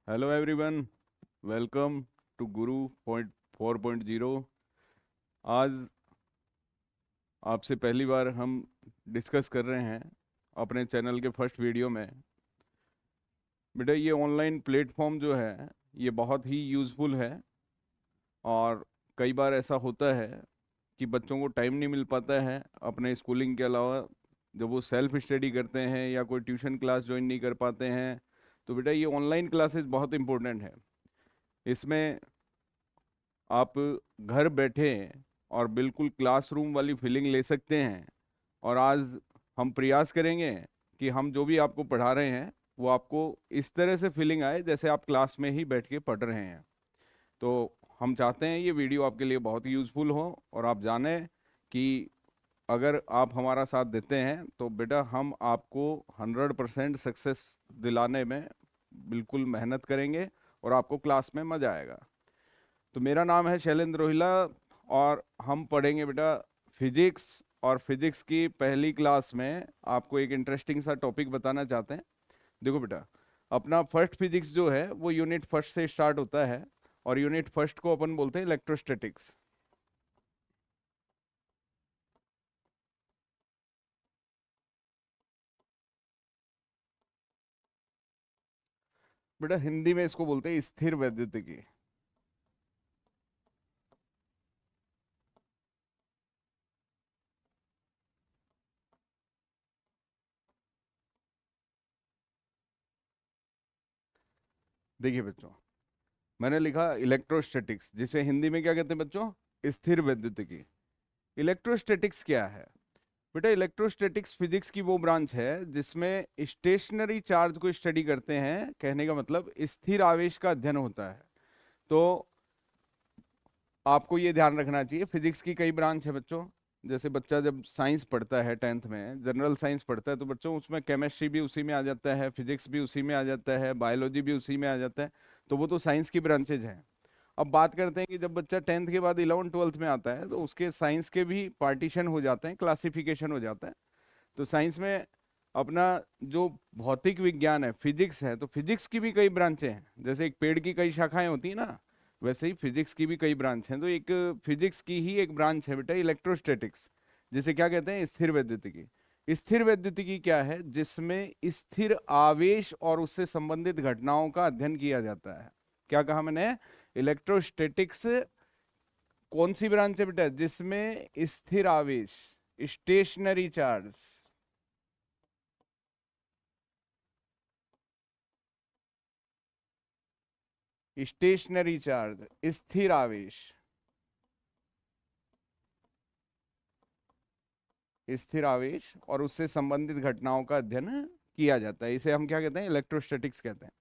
Hello everyone, welcome to Guru point 4.0। आज आपसे पहली बार हम डिस्कस कर रहे हैं अपने चैनल के फर्स्ट वीडियो में। बेटा, ये ऑनलाइन प्लेटफॉर्म जो है ये बहुत ही यूज़फुल है। और कई बार ऐसा होता है कि बच्चों को टाइम नहीं मिल पाता है अपने स्कूलिंग के अलावा, जब वो सेल्फ स्टडी करते हैं या कोई ट्यूशन क्लास ज्वाइन नहीं कर पाते हैं। तो बेटा, ये ऑनलाइन क्लासेस बहुत इंपॉर्टेंट है। इसमें आप घर बैठे और बिल्कुल क्लासरूम वाली फीलिंग ले सकते हैं। और आज हम प्रयास करेंगे कि हम जो भी आपको पढ़ा रहे हैं वो आपको इस तरह से फीलिंग आए जैसे आप क्लास में ही बैठ के पढ़ रहे हैं। तो हम चाहते हैं ये वीडियो आपके लिए बहुत यूज़फुल हो और आप जानें कि अगर आप हमारा साथ देते हैं तो बेटा हम आपको 100% सक्सेस दिलाने में बिल्कुल मेहनत करेंगे और आपको क्लास में मज़ा आएगा। तो मेरा नाम है शैलेंद्र रोहिला और हम पढ़ेंगे बेटा फिजिक्स। और फिजिक्स की पहली क्लास में आपको एक इंटरेस्टिंग सा टॉपिक बताना चाहते हैं। देखो बेटा, अपना फर्स्ट फिजिक्स जो है वो यूनिट फर्स्ट से स्टार्ट होता है और यूनिट फर्स्ट को अपन बोलते हैं इलेक्ट्रोस्टैटिक्स। बेटा, हिंदी में इसको बोलते हैं स्थिर वैद्युतिकी। देखिए बच्चों, मैंने लिखा इलेक्ट्रोस्टैटिक्स, जिसे हिंदी में क्या कहते हैं बच्चों? स्थिर वैद्युतिकी। इलेक्ट्रोस्टैटिक्स क्या है? बेटा, इलेक्ट्रोस्टैटिक्स फिजिक्स की वो ब्रांच है जिसमें स्टेशनरी चार्ज को स्टडी करते हैं। कहने का मतलब स्थिर आवेश का अध्ययन होता है। तो आपको ये ध्यान रखना चाहिए, फिजिक्स की कई ब्रांच है बच्चों। जैसे बच्चा जब साइंस पढ़ता है, 10th में जनरल साइंस पढ़ता है, तो बच्चों उसमें केमिस्ट्री भी उसी में आ जाता है, फिजिक्स भी उसी में आ जाता है, बायोलॉजी भी उसी में आ जाता है। तो वो तो साइंस की ब्रांचेज हैं। अब बात करते हैं कि जब बच्चा 10th के बाद 11 12th में आता है तो उसके साइंस के भी पार्टीशन हो जाते हैं, क्लासिफिकेशन हो जाता है। तो साइंस में अपना जो भौतिक विज्ञान है, फिजिक्स है, तो फिजिक्स की भी कई ब्रांचें हैं। जैसे एक पेड़ की कई शाखाएं होती हैं ना, वैसे ही फिजिक्स की भी कई ब्रांच हैं। तो एक फिजिक्स की ही एक ब्रांच है बेटा इलेक्ट्रोस्टैटिक्स, जिसे क्या कहते हैं? स्थिर वैद्युतिकी। स्थिर वैद्युतिकी क्या है? जिसमें स्थिर आवेश और उससे संबंधित घटनाओं का अध्ययन किया जाता है। क्या कहा मैंने? इलेक्ट्रोस्टैटिक्स कौन सी ब्रांच है बेटा? जिसमें स्थिर आवेश, स्टेशनरी चार्ज, स्टेशनरी चार्ज, स्थिर आवेश, स्थिर आवेश और उससे संबंधित घटनाओं का अध्ययन किया जाता है। इसे हम क्या कहते हैं? इलेक्ट्रोस्टैटिक्स कहते हैं।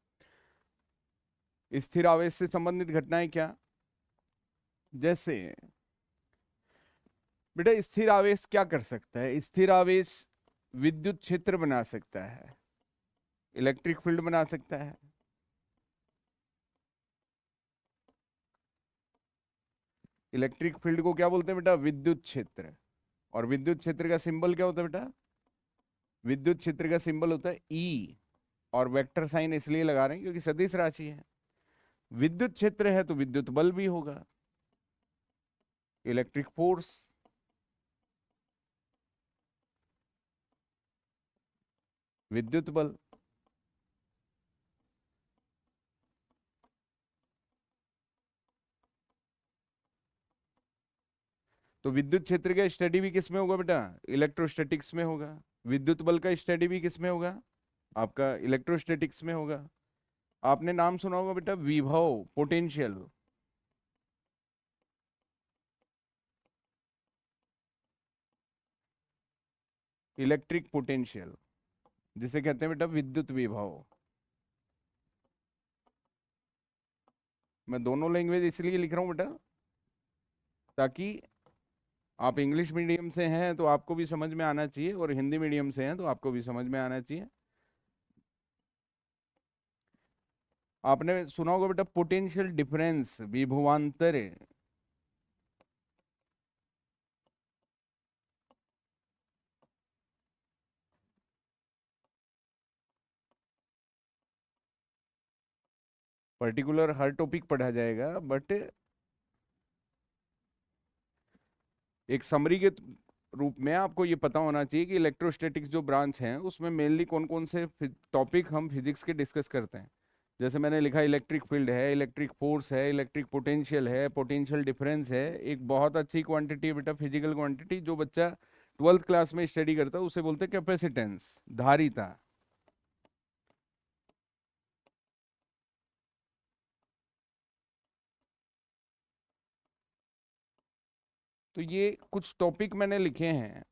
स्थिर आवेश से संबंधित घटनाएं क्या? जैसे बेटा, स्थिर आवेश क्या कर सकता है? स्थिर आवेश विद्युत क्षेत्र बना सकता है, इलेक्ट्रिक फील्ड बना सकता है। इलेक्ट्रिक फील्ड को क्या बोलते हैं बेटा? विद्युत क्षेत्र। और विद्युत क्षेत्र का सिंबल क्या होता है बेटा? विद्युत क्षेत्र का सिंबल होता है ई। और वेक्टर साइन इसलिए लगा रहे हैं क्योंकि सदिश राशि है। विद्युत क्षेत्र है तो विद्युत बल भी होगा, इलेक्ट्रिक फोर्स। विद्युत बल। तो विद्युत क्षेत्र का स्टडी भी किस में होगा बेटा? इलेक्ट्रोस्टैटिक्स में होगा। विद्युत बल का स्टडी भी किस में होगा? आपका इलेक्ट्रोस्टैटिक्स में होगा। आपने नाम सुना होगा बेटा विभव, पोटेंशियल। इलेक्ट्रिक पोटेंशियल, जिसे कहते हैं बेटा विद्युत विभव। मैं दोनों लैंग्वेज इसलिए लिख रहा हूँ बेटा ताकि आप इंग्लिश मीडियम से हैं तो आपको भी समझ में आना चाहिए, और हिंदी मीडियम से हैं तो आपको भी समझ में आना चाहिए। आपने सुना होगा बेटा पोटेंशियल डिफरेंस, विभवांतर। पर्टिकुलर हर टॉपिक पढ़ा जाएगा, बट एक समरी के रूप में आपको ये पता होना चाहिए कि इलेक्ट्रोस्टैटिक्स जो ब्रांच है उसमें मेनली कौन कौन से टॉपिक हम फिजिक्स के डिस्कस करते हैं। जैसे मैंने लिखा, इलेक्ट्रिक फील्ड है, इलेक्ट्रिक फोर्स है, इलेक्ट्रिक पोटेंशियल है, पोटेंशियल डिफरेंस है। एक बहुत अच्छी क्वांटिटी है बेटा, फिजिकल क्वांटिटी, जो बच्चा 12th क्लास में स्टडी करता है उसे बोलते हैं कैपेसिटेंस, धारिता। तो ये कुछ टॉपिक मैंने लिखे हैं,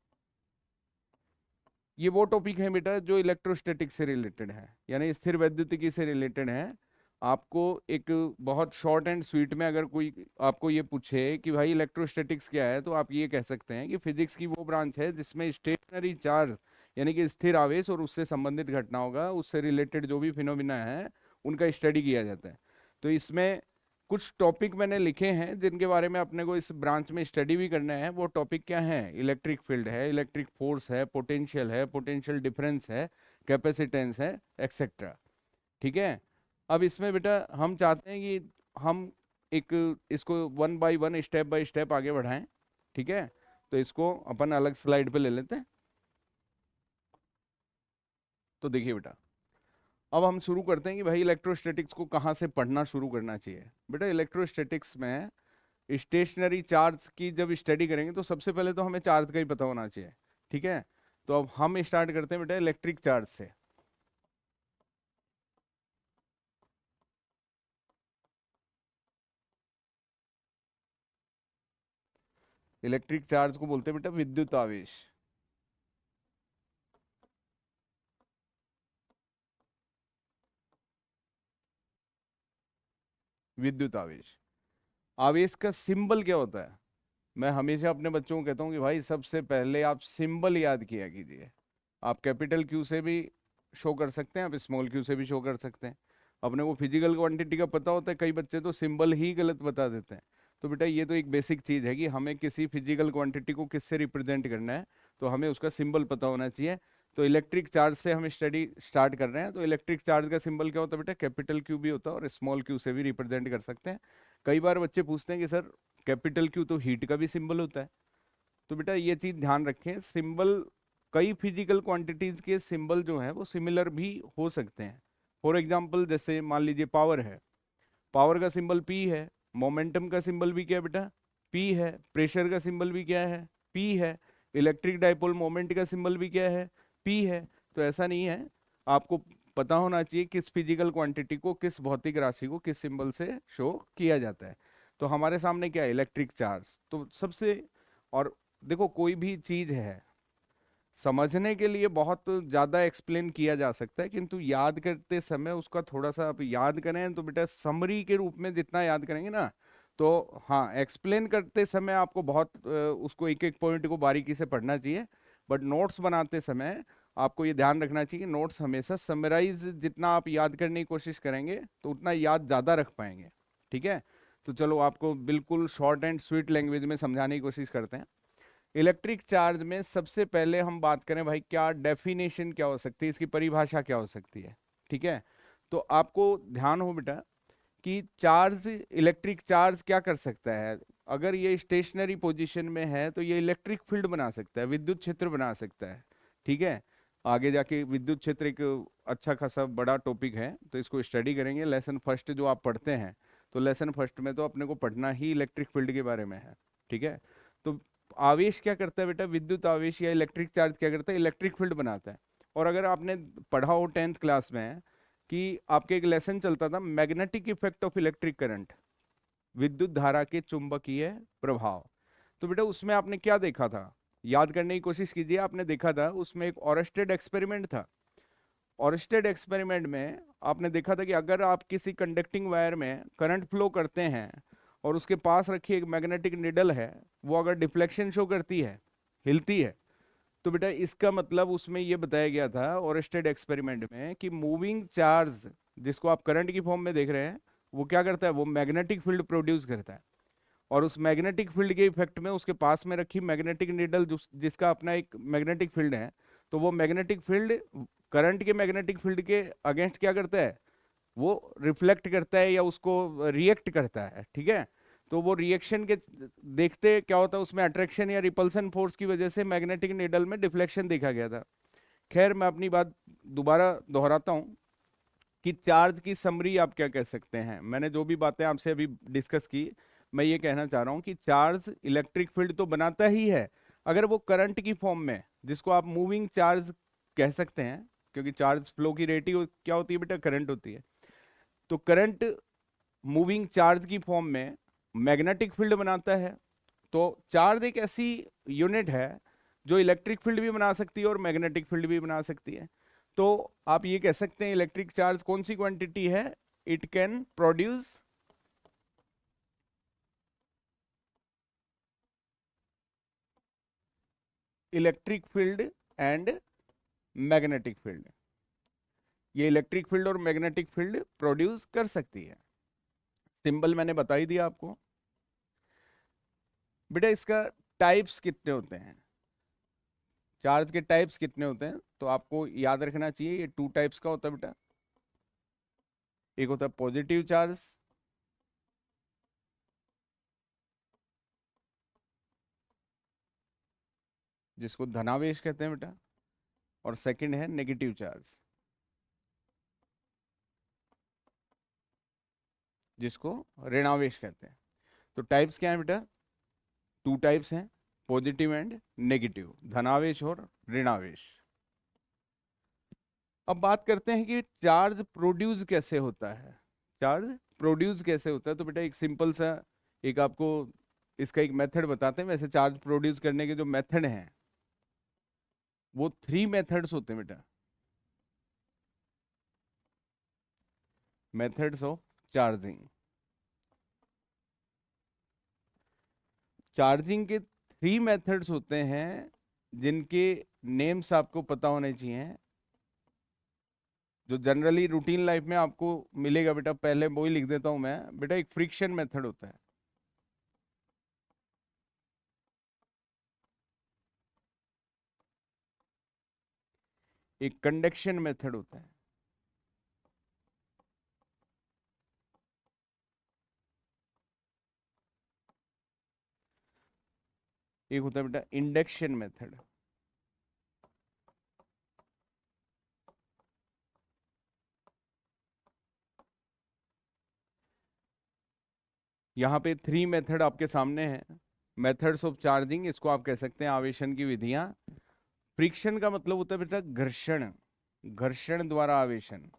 ये वो टॉपिक है बेटा जो इलेक्ट्रोस्टैटिक से रिलेटेड है, यानी स्थिर वैद्युतिकी से रिलेटेड है। आपको एक बहुत शॉर्ट एंड स्वीट में अगर कोई आपको ये पूछे कि भाई इलेक्ट्रोस्टैटिक्स क्या है, तो आप ये कह सकते हैं कि फिजिक्स की वो ब्रांच है जिसमें स्टेशनरी चार्ज यानी कि स्थिर आवेश और उससे संबंधित घटना होगा, उससे रिलेटेड जो भी फिनोमिना है उनका स्टडी किया जाता है। तो इसमें कुछ टॉपिक मैंने लिखे हैं जिनके बारे में अपने को इस ब्रांच में स्टडी भी करना है। वो टॉपिक क्या है? इलेक्ट्रिक फील्ड है, इलेक्ट्रिक फोर्स है, पोटेंशियल है, पोटेंशियल डिफरेंस है, कैपेसिटेंस है, एक्सेट्रा। ठीक है। अब इसमें बेटा हम चाहते हैं कि हम एक इसको one by one, step by step आगे बढ़ाएं। ठीक है, तो इसको अपन अलग स्लाइड पे ले लेते हैं। तो देखिए बेटा, अब हम शुरू करते हैं कि भाई इलेक्ट्रोस्टैटिक्स को कहाँ से पढ़ना शुरू करना चाहिए। बेटा इलेक्ट्रोस्टैटिक्स में स्टेशनरी चार्ज की जब स्टडी करेंगे तो सबसे पहले तो हमें चार्ज का ही पता होना चाहिए। ठीक है, तो अब हम स्टार्ट करते हैं बेटा इलेक्ट्रिक चार्ज से। इलेक्ट्रिक चार्ज को बोलते हैं बेटा विद्युत आवेश। विद्युत आवेश, आवेश का सिंबल क्या होता है? मैं हमेशा अपने बच्चों को कहता हूँ कि भाई सबसे पहले आप सिंबल याद किया कीजिए। आप कैपिटल क्यू से भी शो कर सकते हैं, आप स्मॉल क्यू से भी शो कर सकते हैं। अपने को फिजिकल क्वांटिटी का पता होता है, कई बच्चे तो सिंबल ही गलत बता देते हैं। तो बेटा ये तो एक बेसिक चीज़ है कि हमें किसी फिजिकल क्वांटिटी को किससे रिप्रेजेंट करना है, तो हमें उसका सिंबल पता होना चाहिए। तो इलेक्ट्रिक चार्ज से हम स्टडी स्टार्ट कर रहे हैं। तो इलेक्ट्रिक चार्ज का सिंबल क्या होता है बेटा? कैपिटल क्यू भी होता है और स्मॉल क्यू से भी रिप्रेजेंट कर सकते हैं। कई बार बच्चे पूछते हैं कि सर कैपिटल क्यू तो हीट का भी सिंबल होता है। तो बेटा ये चीज ध्यान रखें, सिंबल कई फिजिकल क्वांटिटीज के सिंबल जो है वो सिमिलर भी हो सकते हैं। फॉर एग्जांपल जैसे मान लीजिए पावर है, पावर का सिंबल पी है। मोमेंटम का सिंबल भी क्या है बेटा? पी है। प्रेशर का सिंबल भी क्या है? पी है। इलेक्ट्रिक डाइपोल मोमेंट का सिंबल भी क्या है? पी है। तो ऐसा नहीं है, आपको पता होना चाहिए किस फिजिकल क्वांटिटी को, किस भौतिक राशि को किस सिंबल से शो किया जाता है। तो हमारे सामने क्या है? Electric charge. तो सबसे, और देखो कोई भी चीज है समझने के लिए बहुत ज्यादा एक्सप्लेन किया जा सकता है, किंतु याद करते समय उसका थोड़ा सा आप याद करें तो बेटा समरी के रूप में जितना याद करेंगे ना, तो हाँ एक्सप्लेन करते समय आपको बहुत उसको एक एक पॉइंट को बारीकी से पढ़ना चाहिए। बट नोट्स बनाते समय आपको ये ध्यान रखना चाहिए कि नोट्स हमेशा समराइज, जितना आप याद करने की कोशिश करेंगे तो उतना याद ज़्यादा रख पाएंगे। ठीक है, तो चलो आपको बिल्कुल शॉर्ट एंड स्वीट लैंग्वेज में समझाने की कोशिश करते हैं। इलेक्ट्रिक चार्ज में सबसे पहले हम बात करें भाई, क्या डेफिनेशन क्या हो सकती है, इसकी परिभाषा क्या हो सकती है। ठीक है, तो आपको ध्यान हो बेटा कि चार्ज, इलेक्ट्रिक चार्ज क्या कर सकता है? अगर ये स्टेशनरी पोजीशन में है तो ये इलेक्ट्रिक फील्ड बना सकता है, विद्युत क्षेत्र बना सकता है। ठीक है, आगे जाके विद्युत क्षेत्र एक अच्छा खासा बड़ा टॉपिक है, तो इसको स्टडी करेंगे। लेसन फर्स्ट जो आप पढ़ते हैं, तो लेसन फर्स्ट में तो अपने को पढ़ना ही इलेक्ट्रिक फील्ड के बारे में है। ठीक है, तो आवेश क्या करता है बेटा? विद्युत आवेश या इलेक्ट्रिक चार्ज क्या करता है? इलेक्ट्रिक फील्ड बनाता है। और अगर आपने पढ़ा हो 10th क्लास में कि आपके एक लेसन चलता था, magnetic effect of electric current, विद्युत धारा के चुंबकीय प्रभाव, तो बेटा उसमें आपने क्या देखा था? याद करने की कोशिश कीजिए। आपने देखा था उसमें एक ऑरस्टेड एक्सपेरिमेंट था। ऑरस्टेड एक्सपेरिमेंट में आपने देखा था कि अगर आप किसी कंडक्टिंग वायर में करंट फ्लो करते हैं और उसके पास रखी एक मैग्नेटिक निडल है, वो अगर डिफ्लेक्शन शो करती है, हिलती है, तो बेटा इसका मतलब उसमें ये बताया गया था ओरेस्टेड एक्सपेरिमेंट में कि मूविंग चार्ज जिसको आप करंट की फॉर्म में देख रहे हैं, वो क्या करता है? वो मैग्नेटिक फील्ड प्रोड्यूस करता है। और उस मैग्नेटिक फील्ड के इफेक्ट में उसके पास में रखी मैग्नेटिक निडल जिसका अपना एक मैग्नेटिक फील्ड है, तो वो मैग्नेटिक फील्ड करंट के मैग्नेटिक फील्ड के अगेंस्ट क्या करता है? वो रिफ्लेक्ट करता है या उसको रिएक्ट करता है, ठीक है। तो वो रिएक्शन के देखते क्या होता है, उसमें अट्रैक्शन या रिपल्सन फोर्स की वजह से मैग्नेटिक नीडल में डिफ्लेक्शन देखा गया था। खैर मैं अपनी बात दोबारा दोहराता हूँ कि चार्ज की समरी आप क्या कह सकते हैं। मैंने जो भी बातें आपसे अभी डिस्कस की, मैं ये कहना चाह रहा हूँ कि चार्ज इलेक्ट्रिक फील्ड तो बनाता ही है, अगर वो करंट की फॉर्म में, जिसको आप मूविंग चार्ज कह सकते हैं, क्योंकि चार्ज फ्लो की रेट ही क्या होती है बेटा, करंट होती है। तो करंट मूविंग चार्ज की फॉर्म में मैग्नेटिक फील्ड बनाता है। तो चार्ज एक ऐसी यूनिट है जो इलेक्ट्रिक फील्ड भी बना सकती है और मैग्नेटिक फील्ड भी बना सकती है। तो आप ये कह सकते हैं इलेक्ट्रिक चार्ज कौन सी क्वांटिटी है, it can produce electric field and magnetic field. ये इलेक्ट्रिक फील्ड और मैग्नेटिक फील्ड प्रोड्यूस कर सकती है। सिंबल मैंने बता ही दिया आपको। बेटा इसका टाइप्स कितने होते हैं, चार्ज के टाइप्स कितने होते हैं, तो आपको याद रखना चाहिए ये 2 टाइप्स का होता है बेटा। एक होता है पॉजिटिव चार्ज, जिसको धनावेश कहते हैं बेटा, और सेकंड है नेगेटिव चार्ज, जिसको ऋणावेश कहते हैं। तो टाइप्स क्या है बेटा, 2 टाइप्स हैं, पॉजिटिव एंड नेगेटिव, धनावेश और ऋणावेश। अब बात करते हैं कि चार्ज प्रोड्यूस कैसे होता है। चार्ज प्रोड्यूस कैसे होता है, तो बेटा एक सिंपल सा, एक आपको इसका एक मेथड बताते हैं। वैसे चार्ज प्रोड्यूस करने के जो मेथड हैं वो 3 मेथड्स होते हैं बेटा, मेथड्स ऑफ चार्जिंग। चार्जिंग के 3 मेथड्स होते हैं जिनके नेम्स आपको पता होने चाहिए, जो जनरली रूटीन लाइफ में आपको मिलेगा बेटा। पहले वो ही लिख देता हूं मैं बेटा। एक फ्रिक्शन मेथड होता है, एक कंडक्शन मेथड होता है, एक होता है बेटा इंडक्शन मेथड। यहाँ पे 3 मेथड आपके सामने हैं, मेथड्स ऑफ चार्जिंग, इसको आप कह सकते हैं आवेशन की विधियां। फ्रिक्शन का मतलब होता है बेटा घर्षण, घर्षण द्वारा आवेशन।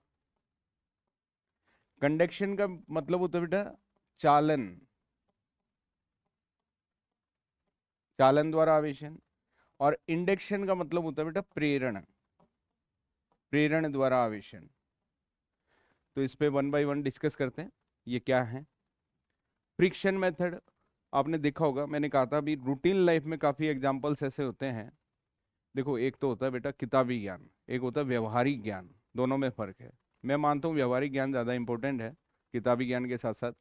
कंडक्शन का मतलब होता है बेटा चालन, चालन द्वारा आवेशन। और इंडक्शन का मतलब होता है बेटा प्रेरण, प्रेरण द्वारा आवेशन। तो इस पे 1 बाय 1 डिस्कस करते हैं, ये क्या है। फ्रिक्शन मेथड आपने देखा होगा, मैंने कहा था अभी रूटीन लाइफ में काफी एग्जांपल्स ऐसे होते हैं। देखो एक तो होता है बेटा किताबी ज्ञान, एक होता है व्यवहारिक ज्ञान, दोनों में फर्क है। मैं मानता हूँ व्यवहारिक ज्ञान ज़्यादा इंपॉर्टेंट है किताबी ज्ञान के साथ साथ।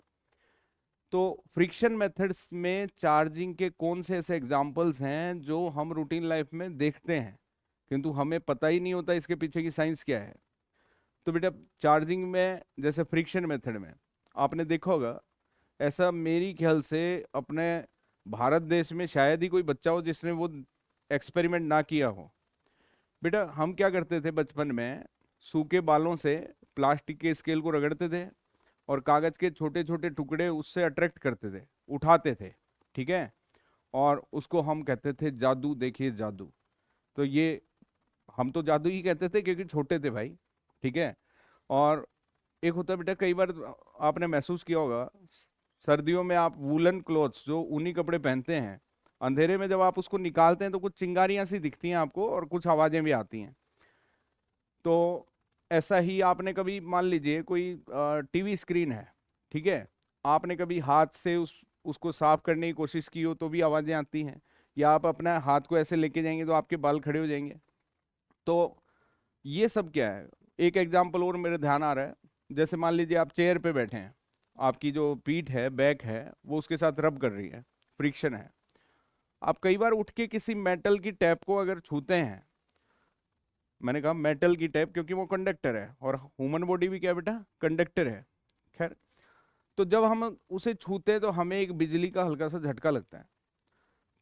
तो फ्रिक्शन मेथड्स में चार्जिंग के कौन से ऐसे एग्जांपल्स हैं जो हम रूटीन लाइफ में देखते हैं किंतु हमें पता ही नहीं होता इसके पीछे की साइंस क्या है। तो बेटा चार्जिंग में जैसे फ्रिक्शन मेथड में आपने देखा होगा, ऐसा मेरी ख्याल से अपने भारत देश में शायद ही कोई बच्चा हो जिसने वो एक्सपेरिमेंट ना किया हो। बेटा हम क्या करते थे बचपन में, सूखे बालों से प्लास्टिक के स्केल को रगड़ते थे और कागज के छोटे छोटे टुकड़े उससे अट्रैक्ट करते थे, उठाते थे, ठीक है। और उसको हम कहते थे जादू, देखिए जादू। तो ये हम तो जादू ही कहते थे क्योंकि छोटे थे भाई, ठीक है। और एक होता है बेटा, कई बार आपने महसूस किया होगा, सर्दियों में आप वूलन क्लॉथ्स जो ऊनी कपड़े पहनते हैं, अंधेरे में जब आप उसको निकालते हैं तो कुछ चिंगारियां सी दिखती हैं आपको और कुछ आवाजें भी आती हैं। तो ऐसा ही आपने कभी मान लीजिए कोई टीवी स्क्रीन है, ठीक है, आपने कभी हाथ से उसको साफ करने की कोशिश की हो तो भी आवाजें आती हैं, या आप अपना हाथ को ऐसे लेके जाएंगे तो आपके बाल खड़े हो जाएंगे। तो ये सब क्या है, एक एग्जाम्पल और मेरे ध्यान आ रहा है। जैसे मान लीजिए आप चेयर पे बैठे हैं, आपकी जो पीठ है, बैक है, वो उसके साथ रब कर रही है, फ्रिक्शन है। आप कई बार उठ के किसी मेटल की टैप को अगर छूते हैं, मैंने कहा मेटल की टाइप क्योंकि वो कंडक्टर है, और ह्यूमन बॉडी भी क्या है बेटा, कंडक्टर है। खैर, तो जब हम उसे छूते हैं तो हमें एक बिजली का हल्का सा झटका लगता है,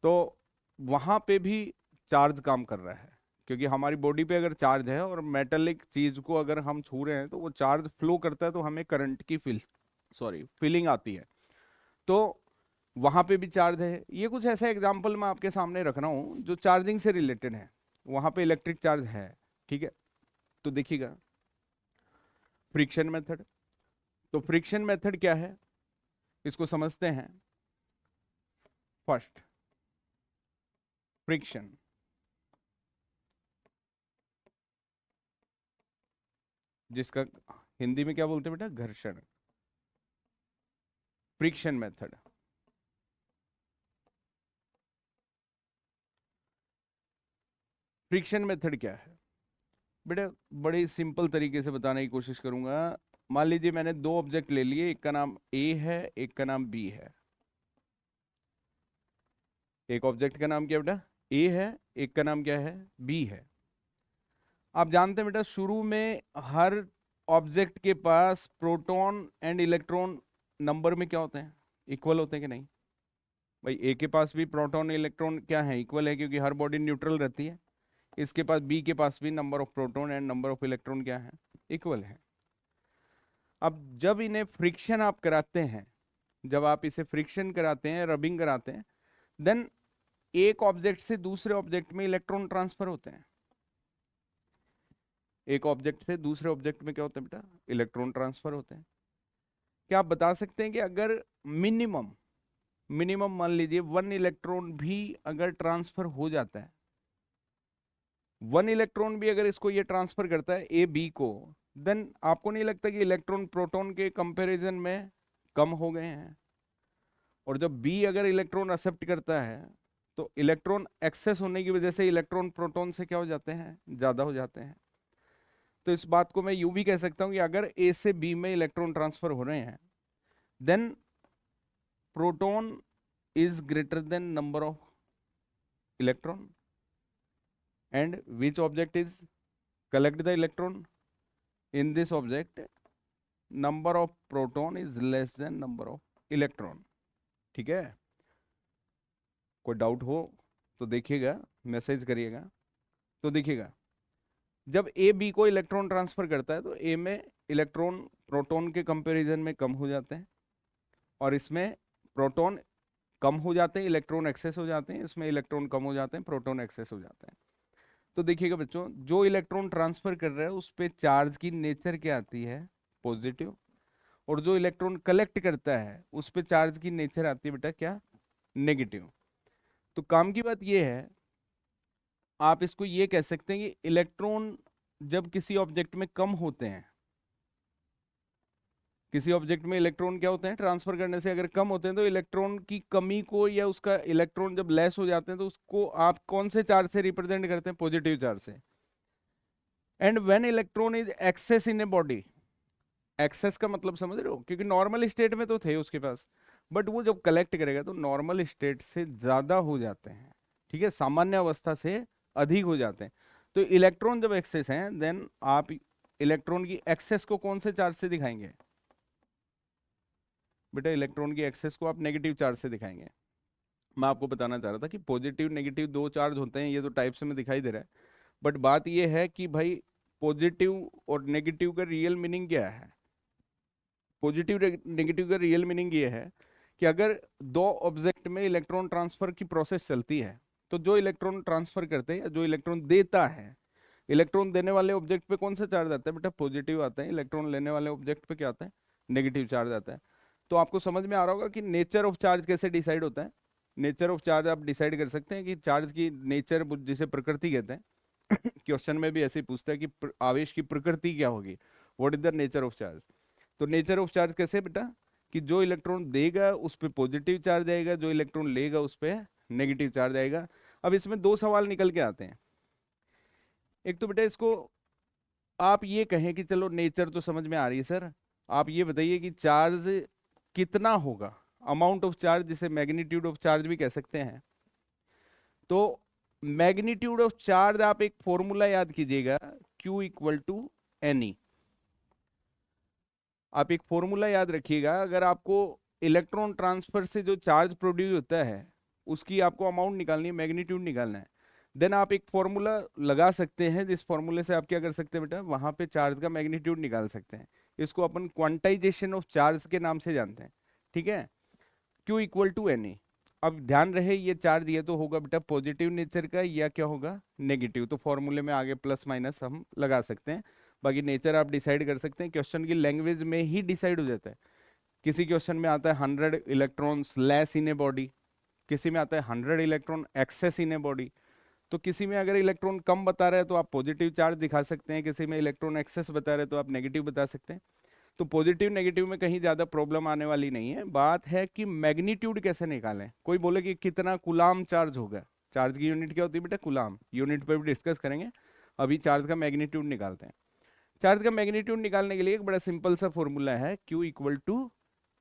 तो वहां पे भी चार्ज काम कर रहा है, क्योंकि हमारी बॉडी पे अगर चार्ज है और मेटेलिक चीज को अगर हम छू रहे हैं तो वो चार्ज फ्लो करता है, तो हमें करंट की फीलिंग आती है। तो वहां पे भी चार्ज है। ये कुछ ऐसा एग्जाम्पल मैं आपके सामने रख रहा हूँ जो चार्जिंग से रिलेटेड है, वहां पे इलेक्ट्रिक चार्ज है। ठीक है, तो देखिएगा फ्रिक्शन मेथड। तो फ्रिक्शन मेथड क्या है, इसको समझते हैं। फर्स्ट, फ्रिक्शन, जिसका हिंदी में क्या बोलते हैं बेटा, घर्षण। फ्रिक्शन मेथड, फ्रिक्शन मेथड क्या है बेटा, बड़े सिंपल तरीके से बताने की कोशिश करूंगा। मान लीजिए मैंने दो ऑब्जेक्ट ले लिए, एक का नाम ए है, एक का नाम बी है। एक ऑब्जेक्ट का नाम क्या बेटा, ए है, एक का नाम क्या है, बी है। आप जानते हैं बेटा, शुरू में हर ऑब्जेक्ट के पास प्रोटॉन एंड इलेक्ट्रॉन नंबर में क्या होते हैं, इक्वल होते हैं कि नहीं। भाई ए के पास भी प्रोटॉन इलेक्ट्रॉन क्या है, इक्वल है, क्योंकि हर बॉडी न्यूट्रल रहती है। इसके पास, बी के पास भी number of proton and number of electron क्या है, इक्वल है। अब जब इन्हें फ्रिक्शन आप कराते हैं, जब आप इसे फ्रिक्शन कराते हैं, रबिंग कराते हैं, देन एक ऑब्जेक्ट से दूसरे ऑब्जेक्ट में इलेक्ट्रॉन ट्रांसफर होते हैं। एक ऑब्जेक्ट से दूसरे ऑब्जेक्ट में क्या होता है बेटा, इलेक्ट्रॉन ट्रांसफर होते हैं। क्या आप बता सकते हैं कि अगर मिनिमम मिनिमम मान लीजिए 1 इलेक्ट्रॉन भी अगर ट्रांसफर हो जाता है, 1 इलेक्ट्रॉन भी अगर इसको ये ट्रांसफर करता है ए बी को, देन आपको नहीं लगता कि इलेक्ट्रॉन प्रोटॉन के कंपैरिजन में कम हो गए हैं। और जब बी अगर इलेक्ट्रॉन एक्सेप्ट करता है, तो इलेक्ट्रॉन एक्सेस होने की वजह से इलेक्ट्रॉन प्रोटॉन से क्या हो जाते हैं, ज्यादा हो जाते हैं। तो इस बात को मैं यूं भी कह सकता हूं कि अगर ए से बी में इलेक्ट्रॉन ट्रांसफर हो रहे हैं, then proton is greater than number of electron, and which object is collect the electron, in this object number of proton is less than number of electron. ठीक है, कोई डाउट हो तो देखिएगा, मैसेज करिएगा। तो देखिएगा, जब ए बी को इलेक्ट्रॉन ट्रांसफर करता है तो ए में इलेक्ट्रॉन प्रोटॉन के कंपैरिजन में कम हो जाते हैं, और इसमें प्रोटॉन कम हो जाते हैं, इलेक्ट्रॉन एक्सेस हो जाते हैं, इसमें इलेक्ट्रॉन कम हो जाते हैं, प्रोटॉन एक्सेस हो जाते हैं। तो देखिएगा बच्चों, जो इलेक्ट्रॉन ट्रांसफर कर रहा है उस पे चार्ज की नेचर क्या आती है, पॉजिटिव। और जो इलेक्ट्रॉन कलेक्ट करता है उस पे चार्ज की नेचर आती है बेटा क्या, नेगेटिव। तो काम की बात ये है, आप इसको ये कह सकते हैं कि इलेक्ट्रॉन जब किसी ऑब्जेक्ट में कम होते हैं, किसी ऑब्जेक्ट में इलेक्ट्रॉन क्या होते हैं, ट्रांसफर करने से अगर कम होते हैं, तो इलेक्ट्रॉन की कमी को, या उसका इलेक्ट्रॉन जब लेस हो जाते हैं तो उसको आप कौन से चार्ज से रिप्रेजेंट करते हैं, पॉजिटिव चार्ज से। And when electron is excess in a body, excess का मतलब समझ रहे हो, क्योंकि नॉर्मल स्टेट में तो थे उसके पास, बट वो जब कलेक्ट करेगा तो नॉर्मल स्टेट से ज्यादा हो जाते हैं। ठीक है, सामान्य अवस्था से अधिक हो जाते हैं। तो इलेक्ट्रॉन जब एक्सेस हैं, देन आप इलेक्ट्रॉन की एक्सेस को कौन से चार्ज से दिखाएंगे बेटा, इलेक्ट्रॉन की एक्सेस को आप नेगेटिव चार्ज से दिखाएंगे। मैं आपको बताना चाह रहा था कि पॉजिटिव नेगेटिव दो चार्ज होते हैं, ये तो टाइप्स में दिखाई दे रहा है, बट बात ये है कि भाई पॉजिटिव और नेगेटिव का रियल मीनिंग क्या है। पॉजिटिव नेगेटिव का रियल मीनिंग ये है कि अगर दो ऑब्जेक्ट में इलेक्ट्रॉन ट्रांसफर की प्रोसेस चलती है, तो जो इलेक्ट्रॉन ट्रांसफर करते हैं या जो इलेक्ट्रॉन देता है, इलेक्ट्रॉन देने वाले ऑब्जेक्ट पे कौन सा चार्ज आता है बेटा, पॉजिटिव आता है। इलेक्ट्रॉन लेने वाले ऑब्जेक्ट पे क्या आता है, नेगेटिव चार्ज आता है। तो आपको समझ में आ रहा होगा कि नेचर ऑफ चार्ज कैसे डिसाइड होता है। नेचर ऑफ चार्ज आप डिसाइड कर सकते हैं कि चार्ज की नेचर, जिसे प्रकृति कहते हैं, क्वेश्चन में भी ऐसे ही पूछता है कि आवेश की प्रकृति क्या होगी, what is the nature of charge. तो नेचर ऑफ चार्ज कैसे बेटा, कि जो इलेक्ट्रॉन देगा उस पर पॉजिटिव चार्ज आएगा, जो इलेक्ट्रॉन लेगा उस पर नेगेटिव चार्ज आएगा। अब इसमें दो सवाल निकल के आते हैं। एक तो बेटा इसको आप ये कहें कि चलो नेचर तो समझ में आ रही है सर, आप ये बताइए कि चार्ज कितना होगा, अमाउंट ऑफ चार्ज, जिसे मैग्नीट्यूड ऑफ चार्ज भी कह सकते हैं। तो मैग्नीट्यूड ऑफ चार्ज, आप एक फॉर्मूला याद कीजिएगा, Q इक्वल टू एन। आप एक फॉर्मूला याद रखिएगा, अगर आपको इलेक्ट्रॉन ट्रांसफर से जो चार्ज प्रोड्यूस होता है उसकी आपको अमाउंट निकालनी है, मैग्नीट्यूड निकालना है, देन आप एक फॉर्मूला लगा सकते हैं, जिस फॉर्मूले से आप क्या कर सकते हैं बेटा, वहां पे चार्ज का मैग्नीट्यूड निकाल सकते हैं। इसको अपन क्वांटाइजेशन ऑफ चार्ज के नाम से जानते हैं, ठीक है। Q equal to N. अब ध्यान रहे ये चार्ज ये तो होगा बेटा पॉजिटिव नेचर का या क्या होगा, नेगेटिव। तो फॉर्मूले में आगे प्लस माइनस हम लगा सकते हैं, बाकी नेचर आप डिसाइड कर सकते हैं, क्वेश्चन की लैंग्वेज में ही डिसाइड हो जाता है। किसी क्वेश्चन में आता है 100 electrons less in a body, किसी में आता है 100 electron excess in a body. तो किसी में अगर इलेक्ट्रॉन कम बता रहे हैं तो आप पॉजिटिव चार्ज दिखा सकते हैं, किसी में इलेक्ट्रॉन एक्सेस बता रहे हैं तो आप नेगेटिव बता सकते हैं। तो पॉजिटिव नेगेटिव में कहीं ज्यादा प्रॉब्लम आने वाली नहीं है। बात है कि मैग्नीट्यूड कैसे निकालें। कोई बोले कि कितना कुलाम चार्ज होगा, चार्ज की यूनिट क्या होती है बेटा, कुलाम। यूनिट पे भी डिस्कस करेंगे, अभी चार्ज का मैग्नीट्यूड निकालते हैं। चार्ज का मैग्नीट्यूड निकालने के लिए एक बड़ा सिंपल सा फॉर्मूला है, Q equal to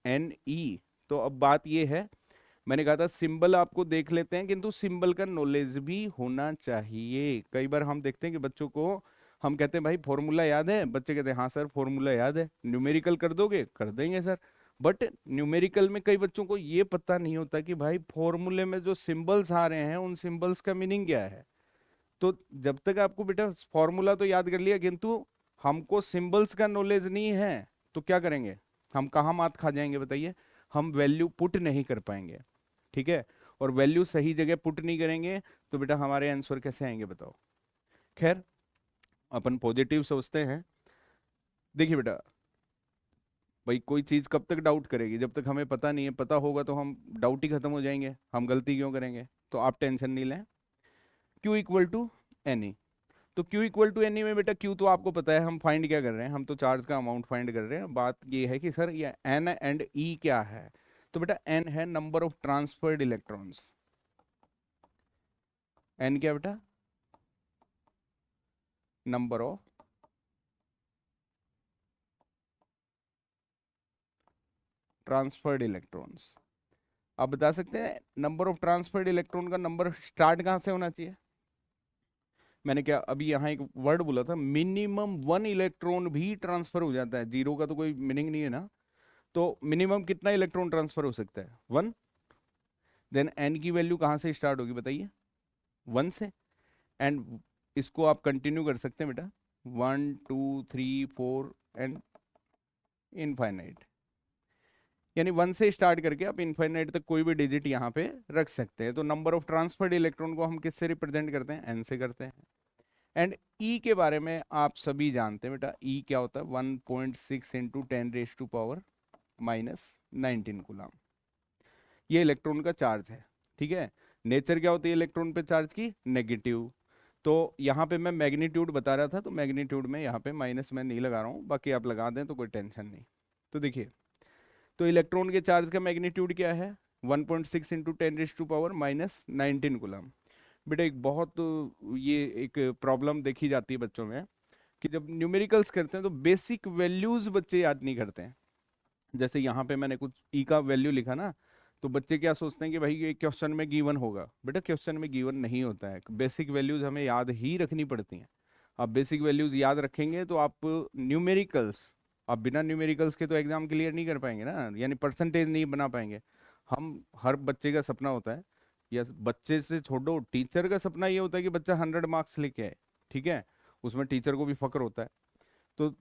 N E. तो अब बात ये है, मैंने कहा था सिंबल आपको देख लेते हैं, किंतु सिंबल का नॉलेज भी होना चाहिए। कई बार हम देखते हैं कि बच्चों को हम कहते हैं भाई फॉर्मूला याद है, बच्चे कहते हैं हाँ सर फॉर्मूला याद है। न्यूमेरिकल कर दोगे, कर देंगे सर, बट न्यूमेरिकल में कई बच्चों को ये पता नहीं होता कि भाई फॉर्मूले में जो सिंबल्स आ रहे हैं उन सिंबल्स का मीनिंग क्या है। तो जब तक आपको बेटा फॉर्मूला तो याद कर लिया, किंतु हमको सिंबल्स का नॉलेज नहीं है तो क्या करेंगे, हम कहाँ मात खा जाएंगे बताइए, हम वैल्यू पुट नहीं कर पाएंगे, ठीक है। और वैल्यू सही जगह पुट नहीं करेंगे तो बेटा हमारे आंसर कैसे आएंगे बताओ। खैर अपन पॉजिटिव सोचते हैं। देखिए बेटा, भाई कोई चीज कब तक डाउट करेगी, जब तक हमें पता नहीं है। पता होगा तो हम डाउट ही खत्म हो जाएंगे, हम गलती क्यों करेंगे। तो आप टेंशन नहीं लें। Q equal to N. तो Q इक्वल टू एन में बेटा Q तो आपको पता है, हम फाइंड क्या कर रहे हैं, हम तो चार्ज का अमाउंट फाइंड कर रहे हैं। बात ये है कि सर ये N एंड E क्या है। तो बेटा N है number of transferred electrons. N क्या बेटा, नंबर ऑफ ट्रांसफर्ड इलेक्ट्रॉन्स। आप बता सकते हैं नंबर ऑफ ट्रांसफर्ड इलेक्ट्रॉन का नंबर स्टार्ट कहाँ से होना चाहिए। मैंने क्या अभी यहाँ एक वर्ड बोला था, मिनिमम 1 इलेक्ट्रॉन भी ट्रांसफर हो जाता है, जीरो का तो कोई मीनिंग नहीं है ना। तो मिनिमम कितना इलेक्ट्रॉन ट्रांसफर हो सकता है, 1। देन एन की वैल्यू कहाँ से स्टार्ट होगी बताइए, 1 से। एंड इसको आप कंटिन्यू कर सकते हैं बेटा, 1 2 3 4 एंड इनफाइनाइट। यानी 1 से स्टार्ट करके आप इनफाइनाइट तक कोई भी डिजिट यहाँ पे रख सकते हैं। तो नंबर ऑफ ट्रांसफर्ड इलेक्ट्रॉन को हम किससे रिप्रेजेंट करते हैं, एन से करते हैं। एंड ई के बारे में आप सभी जानते हैं बेटा, ई क्या होता है, 1.6 इंटू 10⁻⁻⁻19 कूलम। ये इलेक्ट्रॉन का चार्ज है, ठीक है। नेचर क्या होती है इलेक्ट्रॉन पे चार्ज की, नेगेटिव। तो यहाँ पे मैं मैग्नीट्यूड बता रहा था, तो मैग्नीट्यूड में यहाँ पे माइनस मैं नहीं लगा रहा हूँ, बाकी आप लगा दें तो कोई टेंशन नहीं। तो देखिए, तो इलेक्ट्रॉन के चार्ज का मैग्नीट्यूड क्या है, 1.6 इंटू 10⁻⁻19 कूलम। बेटा एक बहुत ये एक प्रॉब्लम देखी जाती है बच्चों में, कि जब न्यूमेरिकल्स करते हैं तो बेसिक वैल्यूज बच्चे याद नहीं करते हैं। जैसे यहाँ पे मैंने कुछ ई का वैल्यू लिखा ना, तो बच्चे क्या सोचते हैं कि भाई ये क्वेश्चन में गिवन होगा। बेटा क्वेश्चन में गिवन नहीं होता है, बेसिक वैल्यूज हमें याद ही रखनी पड़ती हैं। आप बेसिक वैल्यूज याद रखेंगे तो आप न्यूमेरिकल्स, आप बिना न्यूमेरिकल्स के तो एग्जाम क्लियर नहीं कर पाएंगे ना, यानी परसेंटेज नहीं बना पाएंगे। हम हर बच्चे का सपना होता है, या बच्चे से छोड़ो, टीचर का सपना ये होता है कि बच्चा 100 मार्क्स लेके आए, ठीक है। उसमें टीचर को भी फक्र होता है। तो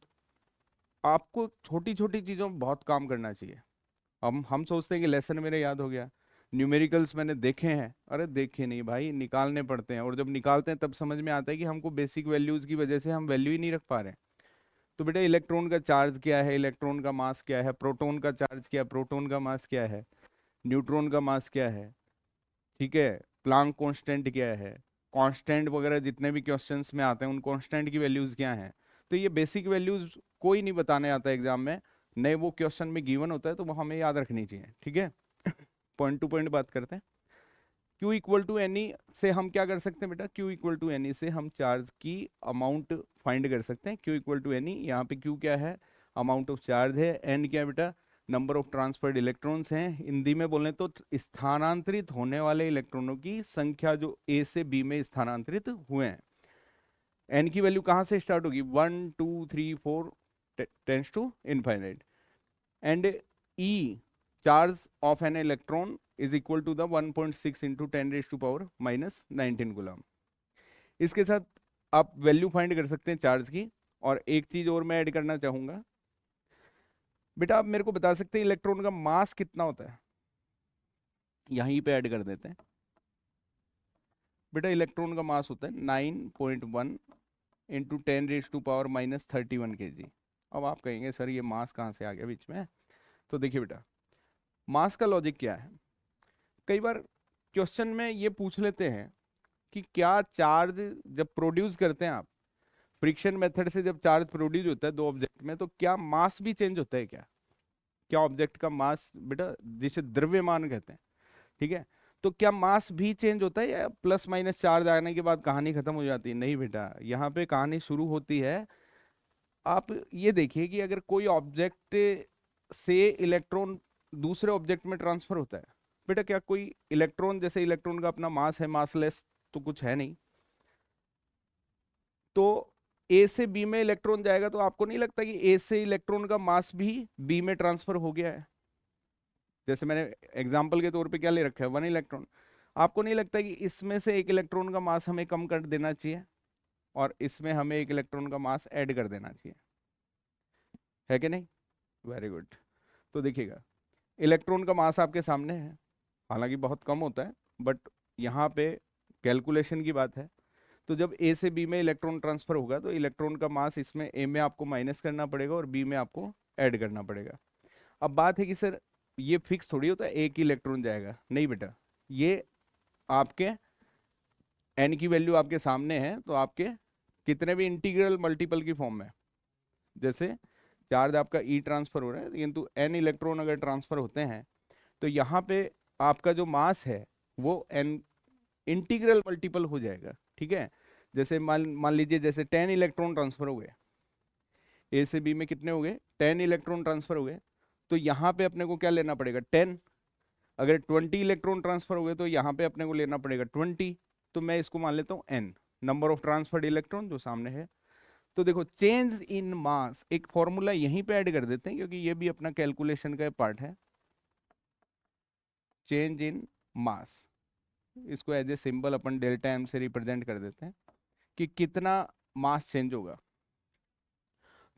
आपको छोटी छोटी चीज़ों में बहुत काम करना चाहिए। हम सोचते हैं कि लेसन मेरे याद हो गया, न्यूमेरिकल्स मैंने देखे हैं, अरे देखे नहीं भाई, निकालने पड़ते हैं। और जब निकालते हैं तब समझ में आता है कि हमको बेसिक वैल्यूज की वजह से हम वैल्यू ही नहीं रख पा रहे हैं। तो बेटा इलेक्ट्रॉन का चार्ज क्या है, इलेक्ट्रॉन का मास क्या है, प्रोटॉन का चार्ज क्या है, प्रोटॉन का मास क्या है, न्यूट्रॉन का मास क्या है, ठीक है, प्लांक कांस्टेंट क्या है, कांस्टेंट वगैरह जितने भी क्वेश्चंस में आते हैं उन कांस्टेंट की वैल्यूज क्या हैं। तो ये बेसिक वैल्यूज कोई नहीं बताने आता एग्जाम में, नहीं वो क्वेश्चन में गिवन होता है तो वो हमें याद रखनी चाहिए, ठीक है। पॉइंट टू पॉइंट बात करते हैं। Q इक्वल टू एन से हम क्या कर सकते हैं बेटा, Q इक्वल टू एन से हम चार्ज की अमाउंट फाइंड कर सकते हैं। Q इक्वल टू एन, यहाँ पे Q क्या है, अमाउंट ऑफ चार्ज है, N क्या है बेटा, नंबर ऑफ ट्रांसफर्ड इलेक्ट्रॉन्स हैं, हिंदी में बोलें तो स्थानांतरित होने वाले इलेक्ट्रॉनों की संख्या जो ए से बी में स्थानांतरित हुए हैं। एन की वैल्यू कहाँ से स्टार्ट होगी, 1 2 3 4 tends to infinite. And E charge of N electron is equal to the 1.6 into 10⁻⁻⁹ coulomb. इसके साथ आप वैल्यू फाइंड कर सकते हैं चार्ज की। और एक चीज और मैं ऐड करना चाहूंगा, बेटा आप मेरे को बता सकते हैं इलेक्ट्रॉन का मास कितना होता है, यहीं पे ऐड कर देते हैं। बेटा इलेक्ट्रॉन का मास होता है 9.1 इंटू 10⁻⁻31 kg। अब आप कहेंगे सर ये मास कहाँ से आ गया बीच में, तो देखिए बेटा मास का लॉजिक क्या है, कई बार क्वेश्चन में ये पूछ लेते हैं कि क्या चार्ज जब प्रोड्यूस करते हैं आप फ्रिक्शन मेथड से, जब चार्ज प्रोड्यूस होता है दो ऑब्जेक्ट में, तो क्या मास भी चेंज होता है क्या, क्या ऑब्जेक्ट का मास, बेटा जिसे द्रव्यमान कहते हैं, ठीक है, तो क्या मास भी चेंज होता है या प्लस माइनस चार्ज आने के बाद कहानी खत्म हो जाती है? नहीं बेटा, यहाँ पे कहानी शुरू होती है। आप ये देखिए कि अगर कोई ऑब्जेक्ट से इलेक्ट्रॉन दूसरे ऑब्जेक्ट में ट्रांसफर होता है, बेटा क्या कोई इलेक्ट्रॉन, जैसे इलेक्ट्रॉन का अपना मास है, मासलेस तो कुछ है नहीं, तो ए से बी में इलेक्ट्रॉन जाएगा तो आपको नहीं लगता कि ए से इलेक्ट्रॉन का मास भी बी में ट्रांसफर हो गया है? जैसे मैंने एग्जाम्पल के तौर पे क्या ले रखा है, 1 इलेक्ट्रॉन। आपको नहीं लगता कि इसमें से एक इलेक्ट्रॉन का मास हमें कम कर देना चाहिए और इसमें हमें एक इलेक्ट्रॉन का मास ऐड कर देना चाहिए, है कि नहीं? Very good. तो देखिएगा इलेक्ट्रॉन का मास आपके सामने है, हालांकि बहुत कम होता है, बट यहाँ पे कैलकुलेशन की बात है। तो जब ए से बी में इलेक्ट्रॉन ट्रांसफर होगा तो इलेक्ट्रॉन का मास इसमें ए में आपको माइनस करना पड़ेगा और बी में आपको ऐड करना पड़ेगा। अब बात है कि सर ये फिक्स थोड़ी होता है एक ही इलेक्ट्रॉन जाएगा, नहीं बेटा, ये आपके एन की वैल्यू आपके सामने है, तो आपके कितने भी इंटीग्रल मल्टीपल की फॉर्म में, जैसे चार्ज आपका ई ट्रांसफर हो रहा है किंतु एन इलेक्ट्रॉन अगर ट्रांसफर होते हैं तो यहाँ पे आपका जो मास है वो एन इंटीग्रल मल्टीपल हो जाएगा, ठीक है। जैसे मान मान लीजिए जैसे 10 इलेक्ट्रॉन ट्रांसफर हो गए ए से बी में, कितने हो गए, 10 इलेक्ट्रॉन ट्रांसफर हो गए, तो यहाँ पे अपने को क्या लेना पड़ेगा, 10। अगर 20 इलेक्ट्रॉन ट्रांसफर हो गए तो यहाँ पे अपने को लेना पड़ेगा 20। तो मैं इसको मान लेता हूँ N, number of transferred electron जो सामने है। तो देखो चेंज इन मास, एक फॉर्मूला यहीं पे ऐड कर देते हैं क्योंकि ये भी अपना कैलकुलेशन का पार्ट है। चेंज इन मास, इसको एज ए सिंबल अपन डेल्टा एम से रिप्रेजेंट कर देते हैं कि कितना मास चेंज होगा।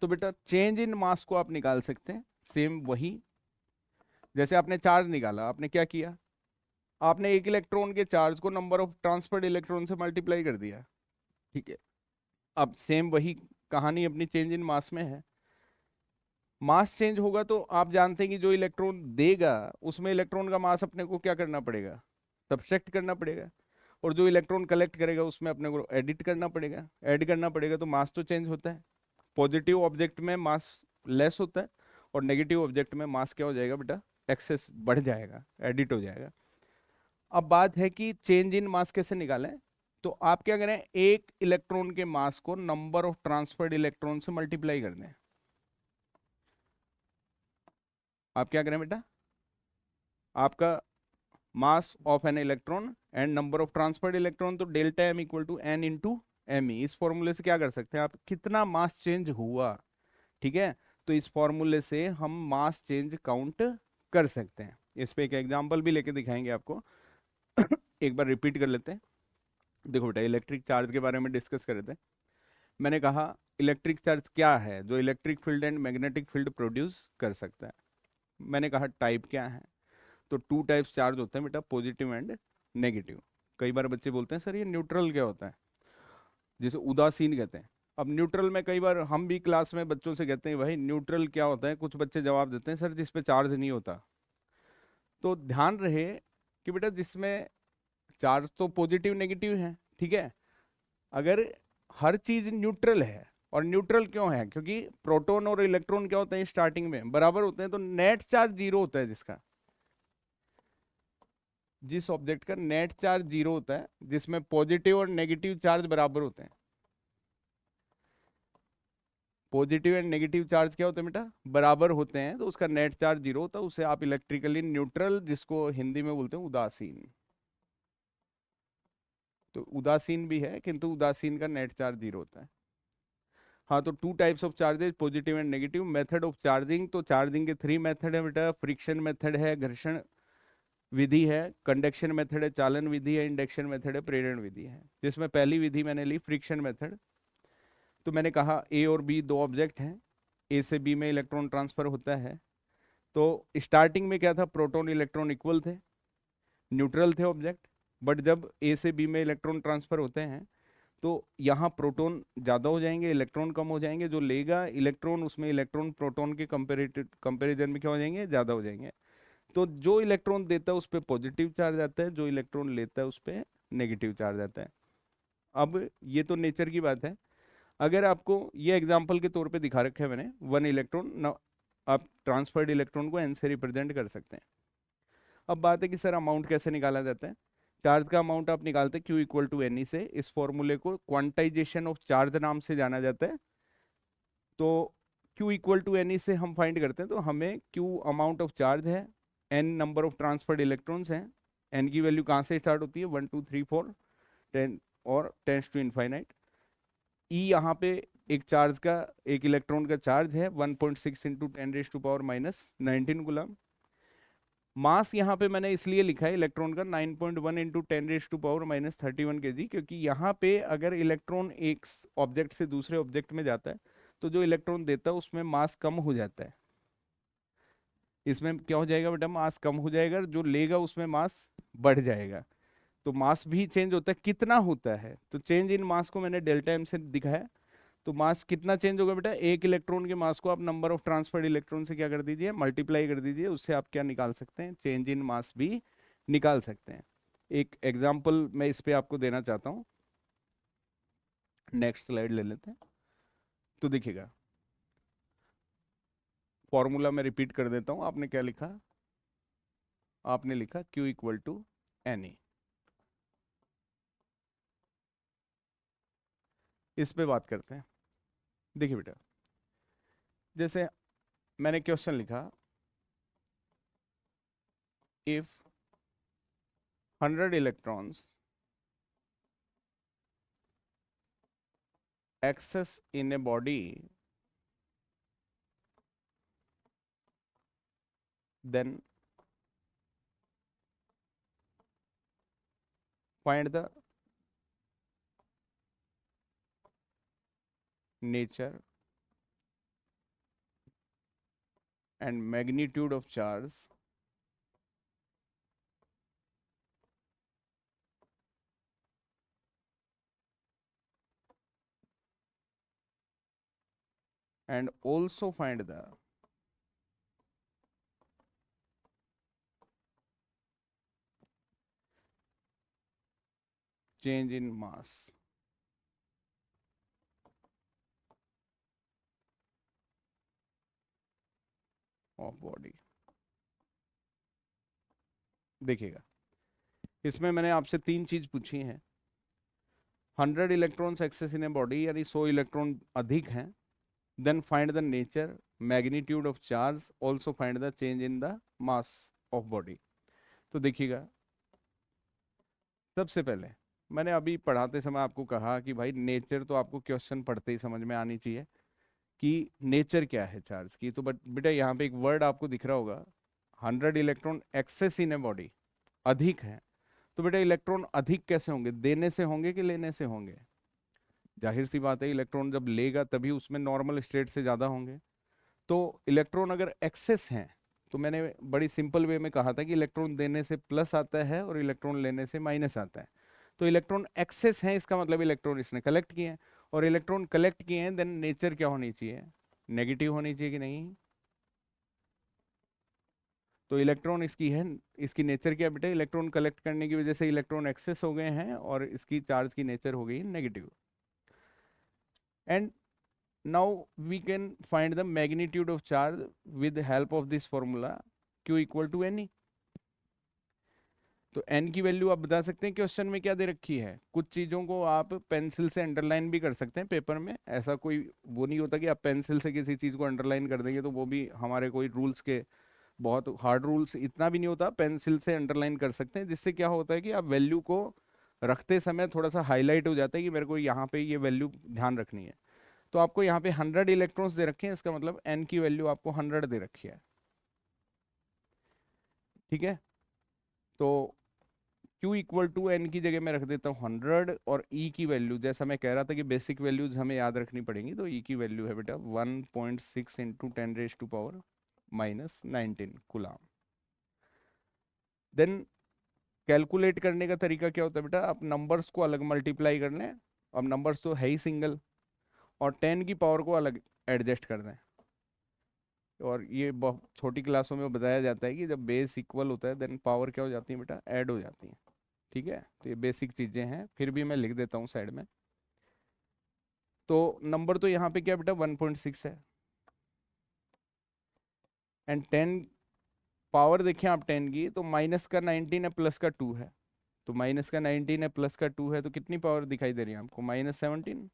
तो बेटा चेंज इन मास को आप निकाल सकते हैं सेम वही, जैसे आपने चार्ज निकाला, आपने क्या किया, आपने एक इलेक्ट्रॉन के चार्ज को नंबर ऑफ ट्रांसफर्ड इलेक्ट्रॉन से मल्टीप्लाई कर दिया, ठीक है। अब सेम वही कहानी अपनी चेंज इन मास में है। मास चेंज होगा तो आप जानते हैं कि जो इलेक्ट्रॉन देगा उसमें इलेक्ट्रॉन का मास अपने को क्या करना पड़ेगा, सब्ट्रैक्ट करना पड़ेगा, और जो इलेक्ट्रॉन कलेक्ट करेगा उसमें अपने को एडिट करना पड़ेगा, ऐड करना पड़ेगा, तो मास तो चेंज होता है। पॉजिटिव ऑब्जेक्ट में मास लेस होता है और नेगेटिव ऑब्जेक्ट में मास क्या हो जाएगा बेटा, एक्सेस बढ़ जाएगा, एडिट हो जाएगा। अब बात है कि चेंज इन मास कैसे निकालें, तो आप क्या करें, एक इलेक्ट्रॉन के मास को नंबर ऑफ ट्रांसफर्ड इलेक्ट्रॉन से मल्टीप्लाई कर दें। आप क्या करें बेटा, आपका mass of N electron and number of transferred electron, तो delta M equal to N into M E. इस फॉर्मूले से क्या कर सकते हैं आप, कितना मास चेंज हुआ, ठीक है। तो इस फॉर्मूले से हम मास चेंज काउंट कर सकते हैं। इस पे एक एग्जांपल भी लेके दिखाएंगे आपको। एक बार रिपीट कर लेते हैं। देखो बेटा इलेक्ट्रिक चार्ज के बारे में डिस्कस कर रहे थे। मैंने कहा इलेक्ट्रिक चार्ज क्या है, जो electric field and magnetic field produce कर सकता है। मैंने कहा टाइप क्या है, तो 2 टाइप्स चार्ज होते हैं बेटा, पॉजिटिव एंड नेगेटिव। कई बार बच्चे बोलते हैं सर ये न्यूट्रल क्या होता है, जैसे उदासीन कहते हैं। अब न्यूट्रल में कई बार हम भी क्लास में बच्चों से कहते हैं भाई न्यूट्रल क्या होता है, कुछ बच्चे जवाब देते हैं सर जिस पे चार्ज नहीं होता। तो ध्यान रहे कि बेटा जिसमें चार्ज तो पॉजिटिव नेगेटिव है, ठीक है। अगर हर चीज न्यूट्रल है, और न्यूट्रल क्यों है, क्योंकि प्रोटॉन और इलेक्ट्रॉन क्या होते हैं स्टार्टिंग में बराबर होते हैं, तो नेट चार्ज जीरो होता है, जिस ऑब्जेक्ट का नेट चार्ज जीरो होता है, जिसमें पॉजिटिव और नेगेटिव चार्ज बराबर होते हैं। पॉजिटिव एंड नेगेटिव चार्ज क्या होते हैं बेटा, बराबर होते हैं, तो उसका नेट चार्ज जीरो होता है, उसे आप इलेक्ट्रिकली न्यूट्रल, जिसको हिंदी में बोलते हैं उदासीन। तो उदासीन भी है, किंतु उदासीन का नेट चार्ज जीरो होता है। हाँ, तो two types of charges, positive and negative. Method of charging, तो चार्जिंग के थ्री मेथड है बेटा, फ्रिक्शन मेथड है, घर्षण विधि है, कंडक्शन मेथड है, चालन विधि है, इंडक्शन मेथड है, प्रेरण विधि है। जिसमें पहली विधि मैंने ली फ्रिक्शन मेथड। तो मैंने कहा ए और बी दो ऑब्जेक्ट हैं, ए से बी में इलेक्ट्रॉन ट्रांसफर होता है। तो स्टार्टिंग में क्या था, प्रोटॉन इलेक्ट्रॉन इक्वल थे, न्यूट्रल थे ऑब्जेक्ट। बट जब ए से बी में इलेक्ट्रॉन ट्रांसफर होते हैं तो यहाँ प्रोटॉन ज़्यादा हो जाएंगे, इलेक्ट्रॉन कम हो जाएंगे। जो लेगा इलेक्ट्रॉन, उसमें इलेक्ट्रॉन प्रोटॉन के कंपेरिजन में क्या हो जाएंगे, ज़्यादा हो जाएंगे। तो जो इलेक्ट्रॉन देता है उस पर पॉजिटिव चार्ज आता है, जो इलेक्ट्रॉन लेता है उस पर नेगेटिव चार्ज आता है। अब ये तो नेचर की बात है। अगर आपको ये एग्जाम्पल के तौर पे दिखा रखा है मैंने, वन इलेक्ट्रॉन, आप ट्रांसफर्ड इलेक्ट्रॉन को एन से रिप्रेजेंट कर सकते हैं। अब बात है कि सर अमाउंट कैसे निकाला जाता है। चार्ज का अमाउंट आप निकालते हैं Q equal to N E से। इस फॉर्मूले को क्वांटाइजेशन ऑफ चार्ज नाम से जाना जाता है। तो Q equal to N E से हम फाइंड करते हैं, तो हमें Q अमाउंट ऑफ चार्ज है, N number of transferred electrons हैं, N की वैल्यू कहाँ से स्टार्ट होती है, 1 2 3 4 10 और टेंस टू इनफाइनाइट। E यहाँ पे एक चार्ज का, एक इलेक्ट्रॉन का चार्ज है 1.6 इंटू 10⁻⁻19 कूलम। मास यहाँ पे मैंने इसलिए लिखा है इलेक्ट्रॉन का 9.1 इंटू 10⁻⁻31 kg, क्योंकि यहाँ पे अगर इलेक्ट्रॉन एक ऑब्जेक्ट से दूसरे ऑब्जेक्ट में जाता है तो जो इलेक्ट्रॉन देता है उसमें मास कम हो जाता है। इसमें क्या हो जाएगा बेटा, मास कम हो जाएगा, जो लेगा उसमें मास बढ़ जाएगा। तो मास भी चेंज होता है, कितना होता है, तो चेंज इन मास को मैंने डेल्टा एम से दिखाया। तो मास कितना चेंज होगा बेटा, एक इलेक्ट्रॉन के मास को आप नंबर ऑफ ट्रांसफर्ड इलेक्ट्रॉन से क्या कर दीजिए, मल्टीप्लाई कर दीजिए। उससे आप क्या निकाल सकते हैं, चेंज इन मास भी निकाल सकते हैं। एक एग्जांपल मैं इस पे आपको देना चाहता हूँ। नेक्स्ट स्लाइड ले लेते हैं। तो देखिएगा, फॉर्मूला मैं रिपीट कर देता हूँ। आपने क्या लिखा, आपने लिखा Q equal to N E. इस पे बात करते हैं। देखिए बेटा, जैसे मैंने क्वेश्चन लिखा, if 100 electrons excess in a body, then find the nature and magnitude of charge and also find the change in mass of body। देखिएगा, इसमें मैंने आपसे तीन चीज पूछी हैं। 100 electrons excess in a body, यानी 100 इलेक्ट्रॉन अधिक हैं। Then find the nature, magnitude of charge, also find the change in the mass of body. तो देखिएगा, सबसे पहले मैंने अभी पढ़ाते समय आपको कहा कि भाई नेचर तो आपको क्वेश्चन पढ़ते ही समझ में आनी चाहिए कि नेचर क्या है चार्ज की। तो बट बेटा यहाँ पे एक वर्ड आपको दिख रहा होगा, 100 electron excess in a body, अधिक है। तो बेटा इलेक्ट्रॉन अधिक कैसे होंगे, देने से होंगे कि लेने से होंगे। जाहिर सी बात है, इलेक्ट्रॉन जब लेगा तभी उसमें नॉर्मल स्टेट से ज़्यादा होंगे। तो इलेक्ट्रॉन अगर एक्सेस हैं, तो मैंने बड़ी सिंपल वे में कहा था कि इलेक्ट्रॉन देने से प्लस आता है और इलेक्ट्रॉन लेने से माइनस आता है। तो इलेक्ट्रॉन एक्सेस है, इसका मतलब इलेक्ट्रॉन इसने कलेक्ट किए हैं, और इलेक्ट्रॉन कलेक्ट किए हैं, देन नेचर क्या होनी चाहिए, नेगेटिव होनी चाहिए कि नहीं। तो इलेक्ट्रॉन इसकी है, इसकी नेचर क्या है बेटा, इलेक्ट्रॉन कलेक्ट करने की वजह से इलेक्ट्रॉन एक्सेस हो गए हैं और इसकी चार्ज की नेचर हो गई negative. And now we can find the magnitude of charge with the help of this formula Q equal to Ne। तो एन की वैल्यू आप बता सकते हैं क्वेश्चन में क्या दे रखी है। कुछ चीज़ों को आप पेंसिल से अंडरलाइन भी कर सकते हैं पेपर में, ऐसा कोई वो नहीं होता कि आप पेंसिल से किसी चीज़ को अंडरलाइन कर देंगे तो वो भी हमारे कोई रूल्स के बहुत हार्ड रूल्स इतना भी नहीं होता, पेंसिल से अंडरलाइन कर सकते हैं, जिससे क्या होता है कि आप वैल्यू को रखते समय थोड़ा सा हाईलाइट हो जाता है कि मेरे को यहाँ पे ये वैल्यू ध्यान रखनी है। तो आपको यहाँ पे 100 इलेक्ट्रॉन्स दे रखे हैं, इसका मतलब एन की वैल्यू आपको 100 दे रखी है। ठीक है, तो Q इक्वल टू एन की जगह मैं रख देता हूँ 100, और E की वैल्यू जैसा मैं कह रहा था कि बेसिक वैल्यूज हमें याद रखनी पड़ेंगी, तो E की वैल्यू है बेटा 1.6 इंटू 10⁻⁻⁹ कूलाम। देन कैलकुलेट करने का तरीका क्या होता है बेटा, आप नंबर्स को अलग मल्टीप्लाई कर लें, अब नंबर्स तो है ही सिंगल, और 10 की पावर को अलग एडजस्ट कर दें। और ये बहुत छोटी क्लासों में बताया जाता है कि जब बेस इक्वल होता है देन पावर क्या हो जाती है बेटा, ऐड हो जाती है। ठीक है, तो ये बेसिक चीज़ें हैं, फिर भी मैं लिख देता हूँ साइड में। तो नंबर तो यहाँ पे क्या बेटा 1.6 है, एंड 10 पावर देखें आप 10 की, तो माइनस का 19 है प्लस का 2 है, तो माइनस का 19 है प्लस का 2 है, तो कितनी पावर दिखाई दे रही है आपको, -17।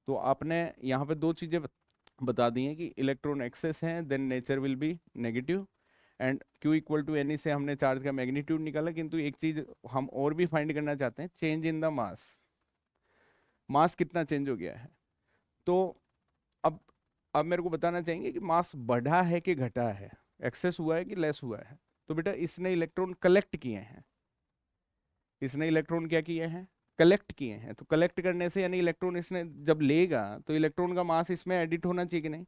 तो आपने यहाँ पे दो चीज़ें बता दी हैं कि इलेक्ट्रॉन एक्सेस हैं then nature will be negative, and Q equal to N से हमने चार्ज का मैग्नीट्यूड निकाला, किंतु एक चीज हम और भी फाइंड करना चाहते हैं, चेंज इन द मास, मास कितना चेंज हो गया है। तो अब अब मेरे को बताना चाहेंगे कि मास बढ़ा है कि घटा है, एक्सेस हुआ है कि लेस हुआ है। तो बेटा इसने इलेक्ट्रॉन कलेक्ट किए हैं, इसने इलेक्ट्रॉन क्या किए हैं, कलेक्ट किए हैं। तो कलेक्ट करने से यानी इलेक्ट्रॉन इसने जब लेगा तो इलेक्ट्रॉन का मास इसमें एडिट होना चाहिए कि नहीं,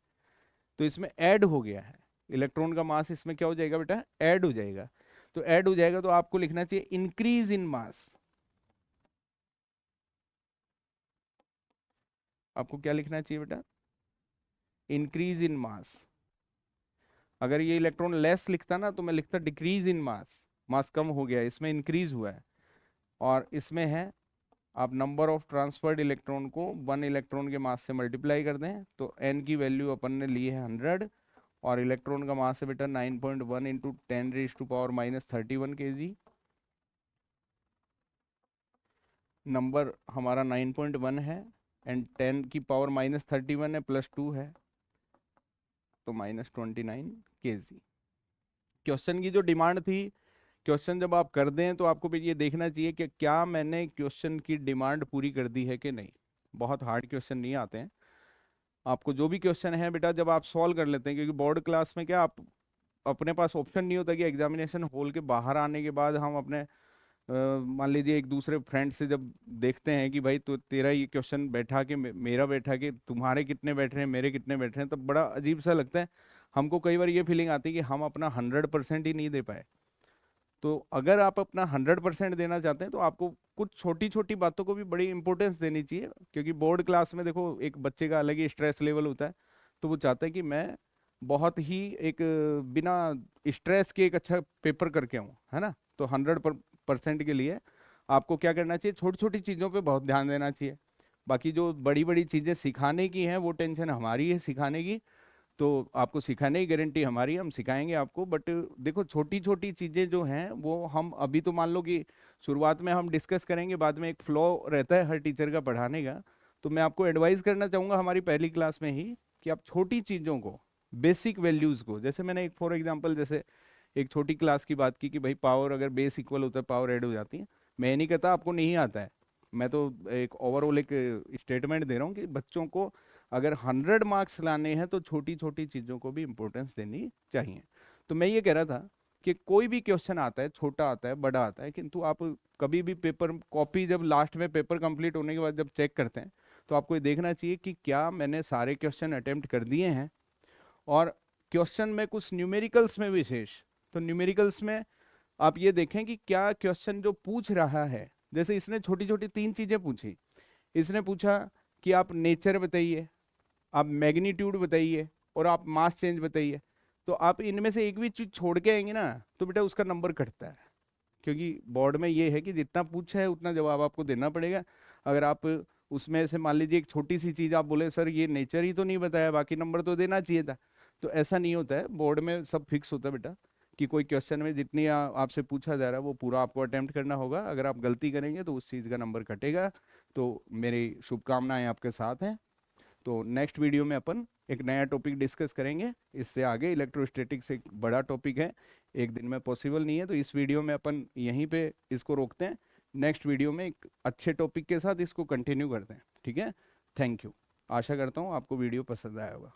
तो इसमें ऐड हो गया है, इलेक्ट्रॉन का मास इसमें क्या हो जाएगा बेटा, ऐड हो जाएगा। तो ऐड हो जाएगा तो आपको लिखना चाहिए इंक्रीज इन मास, आपको क्या लिखना चाहिए बेटा, इंक्रीज इन मास। अगर ये इलेक्ट्रॉन लेस लिखता ना तो मैं लिखता डिक्रीज इन मास, मास कम हो गया, इसमें इंक्रीज हुआ है। और इसमें है आप नंबर ऑफ ट्रांसफर्ड इलेक्ट्रॉन को 1 इलेक्ट्रॉन के मास से मल्टीप्लाई कर दें, तो एन की वैल्यू अपन ने ली है 100, और इलेक्ट्रॉन का मास है बेटा 9.1 इंटू 10⁻⁻31 kg। नंबर हमारा 9.1 है, एंड 10 की पावर -31 है प्लस 2 है, तो -29 kg। क्वेश्चन की जो डिमांड थी, क्वेश्चन जब आप कर दें तो आपको भी ये देखना चाहिए कि क्या मैंने क्वेश्चन की डिमांड पूरी कर दी है कि नहीं। बहुत हार्ड क्वेश्चन नहीं आते हैं, आपको जो भी क्वेश्चन है बेटा जब आप सॉल्व कर लेते हैं, क्योंकि बोर्ड क्लास में क्या आप अपने पास ऑप्शन नहीं होता कि एग्जामिनेशन हॉल के बाहर आने के बाद हम अपने मान लीजिए एक दूसरे फ्रेंड से जब देखते हैं कि भाई तो तेरा ये क्वेश्चन बैठा के मेरा बैठा के तुम्हारे कितने बैठ रहे हैं मेरे कितने बैठ रहे हैं, तब बड़ा अजीब सा लगता है। हमको कई बार ये फीलिंग आती है कि हम अपना 100% ही नहीं दे पाए। तो अगर आप अपना 100% देना चाहते हैं तो आपको कुछ छोटी छोटी बातों को भी बड़ी इंपॉर्टेंस देनी चाहिए, क्योंकि बोर्ड क्लास में देखो एक बच्चे का अलग ही स्ट्रेस लेवल होता है, तो वो चाहता है कि मैं बहुत ही एक बिना स्ट्रेस के एक अच्छा पेपर करके आऊँ, है ना। तो 100% के लिए आपको क्या करना चाहिए, छोटी छोटी चीज़ों पे बहुत ध्यान देना चाहिए। बाकी जो बड़ी बड़ी चीज़ें सिखाने की हैं वो टेंशन हमारी है सिखाने की, तो आपको सिखाने की गारंटी हमारी, हम सिखाएंगे आपको। बट देखो छोटी छोटी चीज़ें जो हैं वो हम अभी तो मान लो कि शुरुआत में हम डिस्कस करेंगे, बाद में एक फ्लो रहता है हर टीचर का पढ़ाने का। तो मैं आपको एडवाइस करना चाहूँगा हमारी पहली क्लास में ही कि आप छोटी चीज़ों को, बेसिक वैल्यूज़ को, जैसे मैंने एक फॉर एग्जाम्पल जैसे एक छोटी क्लास की बात की कि भाई पावर अगर बेस इक्वल होता है पावर ऐड हो जाती है। मैं ये नहीं कहता आपको नहीं आता है, मैं तो एक ओवरऑल एक स्टेटमेंट दे रहा हूँ कि बच्चों को अगर 100 मार्क्स लाने हैं तो छोटी छोटी चीज़ों को भी इंपॉर्टेंस देनी चाहिए। तो मैं ये कह रहा था कि कोई भी क्वेश्चन आता है, छोटा आता है बड़ा आता है, किंतु आप कभी भी पेपर कॉपी जब लास्ट में पेपर कंप्लीट होने के बाद जब चेक करते हैं तो आपको ये देखना चाहिए कि क्या मैंने सारे क्वेश्चन अटेम्प्ट कर दिए हैं। और क्वेश्चन में कुछ न्यूमेरिकल्स में विशेष, तो न्यूमेरिकल्स में आप ये देखें कि क्या क्वेश्चन जो पूछ रहा है, जैसे इसने छोटी छोटी 3 चीज़ें पूछी। इसने पूछा कि आप नेचर बताइए, आप मैग्नीट्यूड बताइए, और आप मास चेंज बताइए। तो आप इनमें से एक भी चीज छोड़ के आएंगे ना तो बेटा उसका नंबर कटता है, क्योंकि बोर्ड में ये है कि जितना पूछा है उतना जवाब आपको देना पड़ेगा। अगर आप उसमें से मान लीजिए एक छोटी सी चीज आप बोले सर ये नेचर ही तो नहीं बताया, बाकी नंबर तो देना चाहिए था, तो ऐसा नहीं होता है। बोर्ड में सब फिक्स होता है बेटा कि कोई क्वेश्चन में जितनी आपसे पूछा जा रहा है वो पूरा आपको अटेम्प्ट करना होगा। अगर आप गलती करेंगे तो उस चीज़ का नंबर कटेगा। तो मेरी शुभकामनाएं आपके साथ हैं। तो नेक्स्ट वीडियो में अपन एक नया टॉपिक डिस्कस करेंगे। इससे आगे इलेक्ट्रोस्टैटिक्स एक बड़ा टॉपिक है, एक दिन में पॉसिबल नहीं है, तो इस वीडियो में अपन यहीं पे इसको रोकते हैं। नेक्स्ट वीडियो में एक अच्छे टॉपिक के साथ इसको कंटिन्यू करते हैं। ठीक है, थैंक यू। आशा करता हूँ आपको वीडियो पसंद आया होगा।